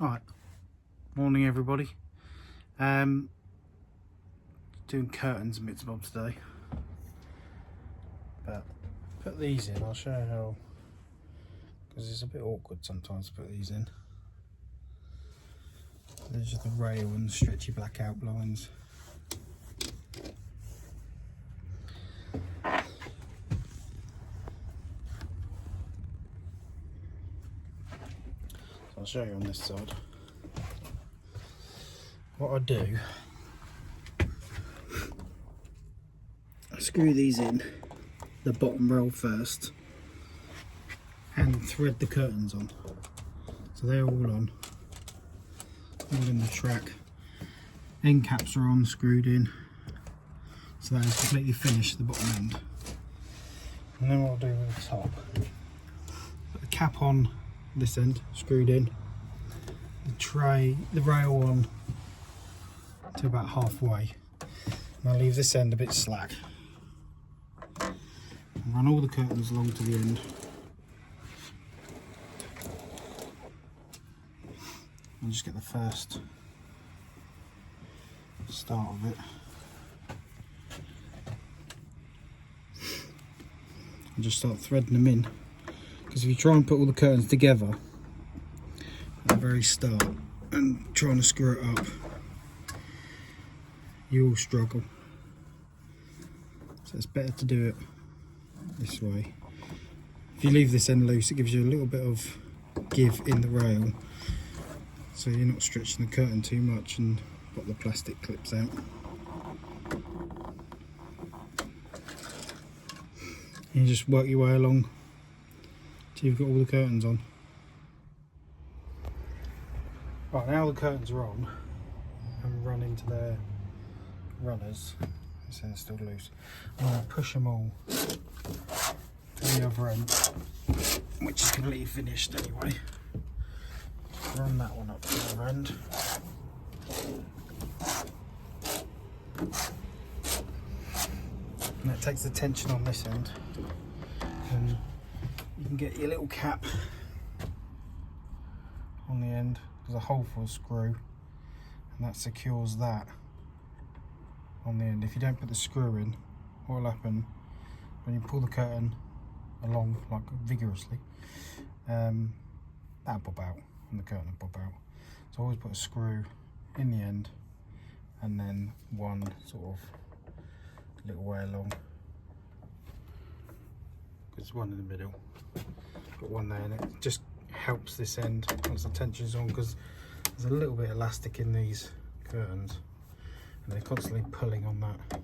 Right, morning everybody. Doing curtains and bits and bobs today, but put these in. I'll show you how, because it's a bit awkward sometimes to put these in. There's the rail and the stretchy blackout blinds. I'll show you on this side. What I do, I screw these in the bottom rail first and thread the curtains on. So they're all on, all in the track. End caps are on, screwed in. So that is completely finished, the bottom end. And then what I'll do with the top, put the cap on this end, screwed in, the rail on to about halfway, and I'll leave this end a bit slack and run all the curtains along to the end. And just get the first start of it. And just start threading them in, because if you try and put all the curtains together at the very start and trying to screw it up, you will struggle. So it's better to do it this way. If you leave this end loose, it gives you a little bit of give in the rail, so you're not stretching the curtain too much and got the plastic clips out. And you just work your way along till you've got all the curtains on. Right, now the curtains are on and run into their runners. This end's still loose. I'm going to push them all to the other end, which is completely finished anyway. Run that one up to the other end. And that takes the tension on this end. And you can get your little cap on the end. There's a hole for a screw, and that secures that on the end. If you don't put the screw in, what will happen when you pull the curtain along like vigorously, that'll pop out and the curtain will pop out. So always put a screw in the end and then one sort of little way along. There's one in the middle, got one there, and it just helps this end once the tension's on, because there's a little bit of elastic in these curtains and they're constantly pulling on that.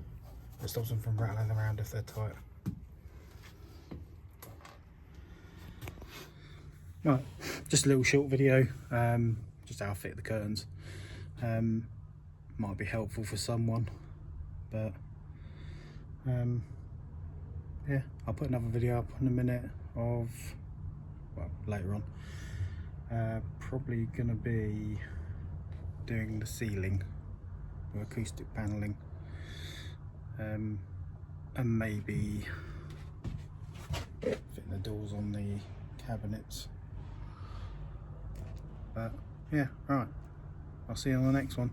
It stops them from rattling around if they're tight. Right, just a little short video, just how I fit the curtains. Might be helpful for someone, but yeah, I'll put another video up in a minute of, well, later on. Probably gonna be doing the ceiling with acoustic paneling, and maybe fitting the doors on the cabinets. But yeah, right, I'll see you on the next one.